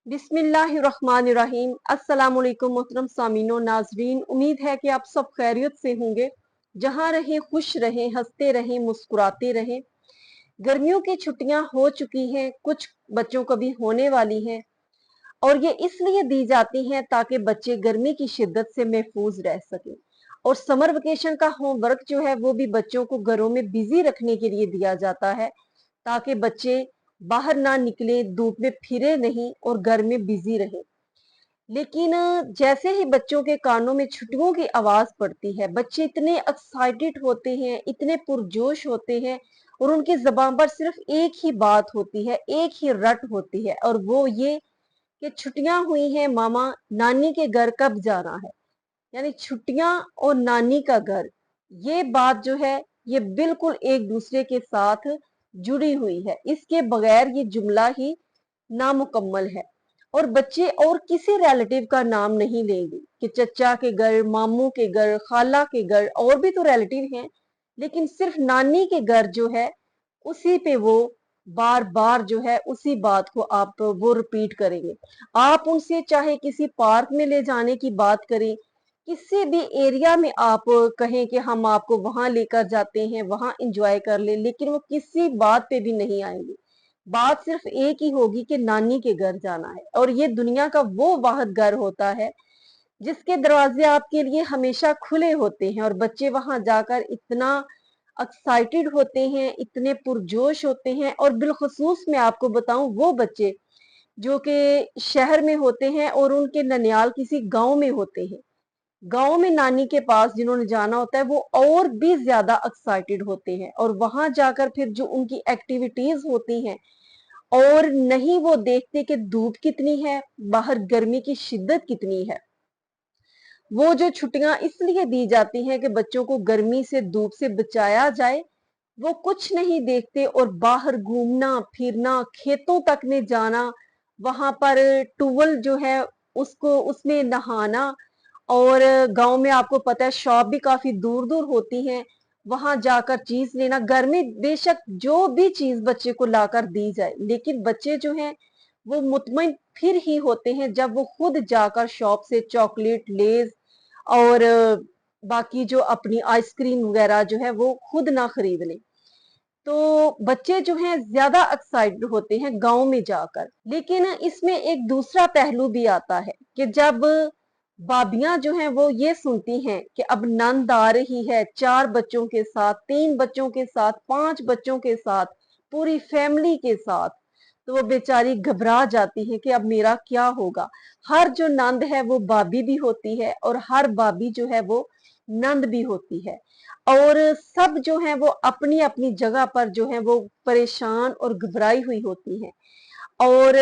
बिस्मिल्लाहिर्रहमानिर्रहीम। अस्सलाम वालेकुम मोहतरम सामीनो नाजरीन, उम्मीद है कि आप सब खैरियत से होंगे। जहां रहें खुश रहें, हंसते रहें, मुस्कुराते रहें। गर्मियों की छुट्टियां हो चुकी हैं, कुछ बच्चों को भी होने वाली हैं और ये इसलिए दी जाती हैं ताकि बच्चे गर्मी की शिद्दत से महफूज रह सकें। और समर वेकेशन का होमवर्क जो है वो भी बच्चों को घरों में बिजी रखने के लिए दिया जाता है ताकि बच्चे बाहर ना निकले, धूप में फिरे नहीं और घर में बिजी रहे। लेकिन जैसे ही बच्चों के कानों में छुट्टियों की आवाज पड़ती है, बच्चे इतने एक्साइटेड होते हैं, इतने पुरजोश होते हैं और उनकी जबान पर सिर्फ एक ही बात होती है, एक ही रट होती है और वो ये कि छुट्टियां हुई हैं मामा, नानी के घर कब जाना है। यानी छुट्टियां और नानी का घर, ये बात जो है ये बिल्कुल एक दूसरे के साथ जुड़ी हुई है। इसके बगैर ये जुमला ही नामुकम्मल है। और बच्चे और किसी रिलेटिव का नाम नहीं लेंगे कि चचा के घर, मामू के घर, खाला के घर, और भी तो रिलेटिव हैं, लेकिन सिर्फ नानी के घर जो है उसी पे वो बार बार जो है उसी बात को आप वो रिपीट करेंगे। आप उनसे चाहे किसी पार्क में ले जाने की बात करें, किसी भी एरिया में आप कहें कि हम आपको वहां लेकर जाते हैं, वहां एंजॉय कर ले, लेकिन वो किसी बात पे भी नहीं आएंगे। बात सिर्फ एक ही होगी कि नानी के घर जाना है। और ये दुनिया का वो वाहिद घर होता है जिसके दरवाजे आपके लिए हमेशा खुले होते हैं और बच्चे वहां जाकर इतना एक्साइटेड होते हैं, इतने पुरजोश होते हैं। और बिलखसूस मैं आपको बताऊं, वो बच्चे जो कि शहर में होते हैं और उनके ननियाल किसी गांव में होते हैं, गांव में नानी के पास जिन्होंने जाना होता है, वो और भी ज्यादा एक्साइटेड होते हैं और वहां जाकर फिर जो उनकी एक्टिविटीज होती हैं, और नहीं वो देखते कि धूप कितनी है, बाहर गर्मी की शिद्दत कितनी है। वो जो छुट्टियां इसलिए दी जाती हैं कि बच्चों को गर्मी से, धूप से बचाया जाए, वो कुछ नहीं देखते और बाहर घूमना फिरना, खेतों तक में जाना, वहां पर टूवल जो है उसको उसमें नहाना। और गांव में आपको पता है शॉप भी काफी दूर दूर होती हैं, वहां जाकर चीज लेना। घर में बेशक जो भी चीज बच्चे को लाकर दी जाए, लेकिन बच्चे जो हैं वो मुतमइन फिर ही होते हैं जब वो खुद जाकर शॉप से चॉकलेट, लेज और बाकी जो अपनी आइसक्रीम वगैरह जो है वो खुद ना खरीद लें। तो बच्चे जो हैं ज्यादा एक्साइटेड होते हैं गांव में जाकर। लेकिन इसमें एक दूसरा पहलू भी आता है कि जब भाभियां जो हैं वो ये सुनती हैं कि अब नंद आ रही है 4 बच्चों के साथ, 3 बच्चों के साथ, 5 बच्चों के साथ, पूरी फैमिली के साथ, तो वो बेचारी घबरा जाती है कि अब मेरा क्या होगा। हर जो नंद है वो भाभी भी होती है और हर भाभी जो है वो नंद भी होती है। और सब जो है वो अपनी अपनी जगह पर जो है वो परेशान और घबराई हुई होती हैं। और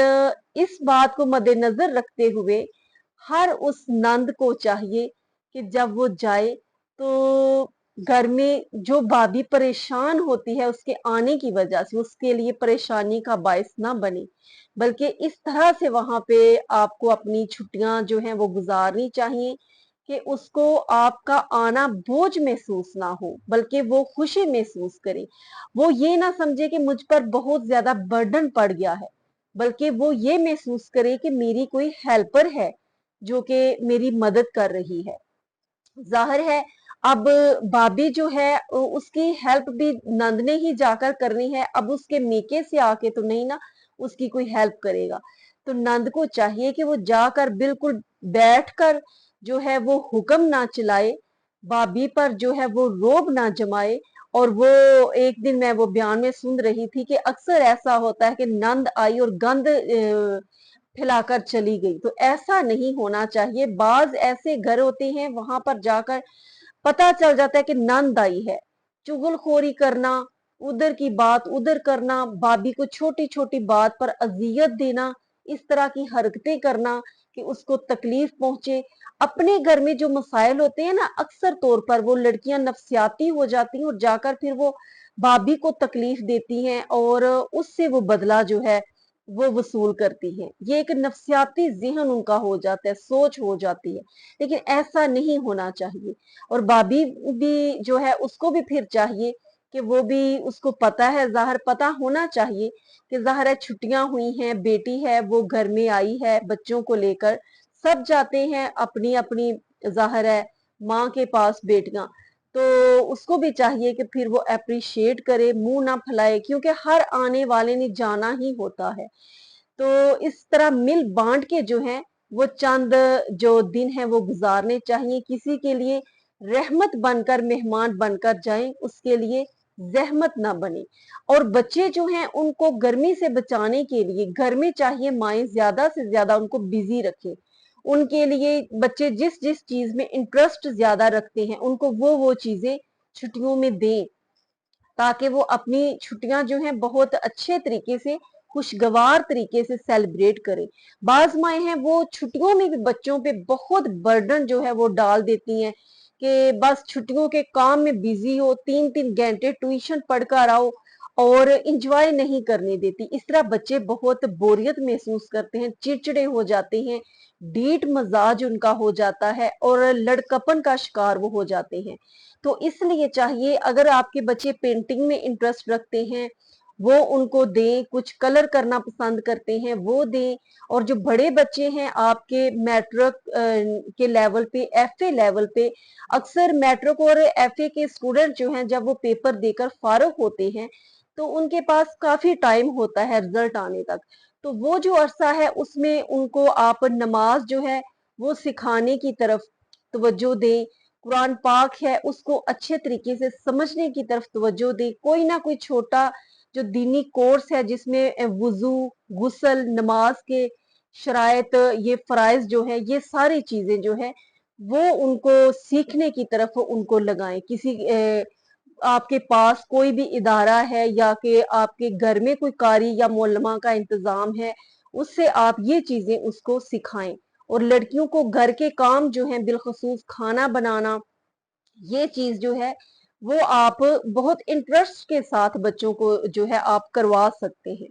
इस बात को मद्देनजर रखते हुए हर उस नंद को चाहिए कि जब वो जाए तो घर में जो भाभी परेशान होती है उसके आने की वजह से, उसके लिए परेशानी का बायस ना बने, बल्कि इस तरह से वहां पे आपको अपनी छुट्टियां जो हैं वो गुजारनी चाहिए कि उसको आपका आना बोझ महसूस ना हो, बल्कि वो खुशी महसूस करे। वो ये ना समझे कि मुझ पर बहुत ज्यादा बर्डन पड़ गया है, बल्कि वो ये महसूस करे कि मेरी कोई हेल्पर है जो कि मेरी मदद कर रही है। जाहिर है अब भाभी जो है उसकी हेल्प भी नंद ने ही जाकर करनी है, अब उसके मेके से आके तो नहीं ना उसकी कोई हेल्प करेगा। तो नंद को चाहिए कि वो जाकर बिल्कुल बैठकर जो है वो हुक्म ना चलाए, भाभी पर जो है वो रोब ना जमाए। और वो एक दिन मैं वो बयान में सुन रही थी कि अक्सर ऐसा होता है कि नंद आई और गंद फैलाकर चली गई, तो ऐसा नहीं होना चाहिए। बाज ऐसे घर होते हैं वहां पर जाकर पता चल जाता है कि नंद आई है, चुगलखोरी करना, उधर की बात उधर करना, भाभी को छोटी छोटी बात पर अजियत देना, इस तरह की हरकतें करना कि उसको तकलीफ पहुंचे। अपने घर में जो मसाइल होते हैं ना, अक्सर तौर पर वो लड़कियां नफसियाती हो जाती हैं और जाकर फिर वो भाभी को तकलीफ देती हैं और उससे वो बदला जो है वो वसूल करती हैं। ये एक नफसियाती ज़हन उनका हो जाता है, सोच हो जाती है, लेकिन ऐसा नहीं होना चाहिए। और भाभी भी जो है उसको भी फिर चाहिए कि वो भी उसको पता है, ज़ाहिर पता होना चाहिए कि ज़ाहिर है छुट्टियां हुई हैं, बेटी है वो घर में आई है बच्चों को लेकर, सब जाते हैं अपनी अपनी, ज़ाहिर है माँ के पास बेटियां, तो उसको भी चाहिए कि फिर वो अप्रिशिएट करे, मुंह ना फैलाए, क्योंकि हर आने वाले ने जाना ही होता है। तो इस तरह मिल बांट के जो है वो चंद जो दिन है वो गुजारने चाहिए, किसी के लिए रहमत बनकर, मेहमान बनकर जाएं, उसके लिए जहमत ना बने। और बच्चे जो हैं उनको गर्मी से बचाने के लिए घर में चाहिए माएं ज्यादा से ज्यादा उनको बिजी रखें, उनके लिए बच्चे जिस जिस चीज में इंटरेस्ट ज्यादा रखते हैं उनको वो चीजें छुट्टियों में दें, ताकि वो अपनी छुट्टियां जो हैं बहुत अच्छे तरीके से, खुशगवार तरीके से सेलिब्रेट करें। बाज माएँ हैं वो छुट्टियों में भी बच्चों पे बहुत बर्डन जो है वो डाल देती हैं कि बस छुट्टियों के काम में बिजी हो, 3-3 घंटे ट्यूशन पढ़कर आओ और इंजॉय नहीं करने देती। इस तरह बच्चे बहुत बोरियत महसूस करते हैं, चिड़चिड़े हो जाते हैं, ढीठ मजाज उनका हो जाता है और लड़कपन का शिकार वो हो जाते हैं। तो इसलिए चाहिए, अगर आपके बच्चे पेंटिंग में इंटरेस्ट रखते हैं वो उनको दें, कुछ कलर करना पसंद करते हैं वो दें। और जो बड़े बच्चे हैं आपके मैट्रिक के लेवल पे, एफए लेवल पे, अक्सर मैट्रिक और एफए के स्टूडेंट जो हैं जब वो पेपर देकर फारुग होते हैं तो उनके पास काफी टाइम होता है रिजल्ट आने तक, तो वो जो अरसा है उसमें उनको आप नमाज जो है वो सिखाने की तरफ तवज्जो दें, कुरान पाक है उसको अच्छे तरीके से समझने की तरफ तवज्जो दें, कोई ना कोई छोटा जो दीनी कोर्स है जिसमें वुजू, गुस्ल, नमाज के शरायत, ये फराइज जो है, ये सारी चीजें जो है वो उनको सीखने की तरफ उनको लगाएं। किसी आपके पास कोई भी इदारा है या कि आपके घर में कोई कारी या मौलमा का इंतजाम है, उससे आप ये चीजें उसको सिखाएं। और लड़कियों को घर के काम जो है बिलखसूस खाना बनाना, ये चीज जो है वो आप बहुत इंटरेस्ट के साथ बच्चों को जो है आप करवा सकते हैं।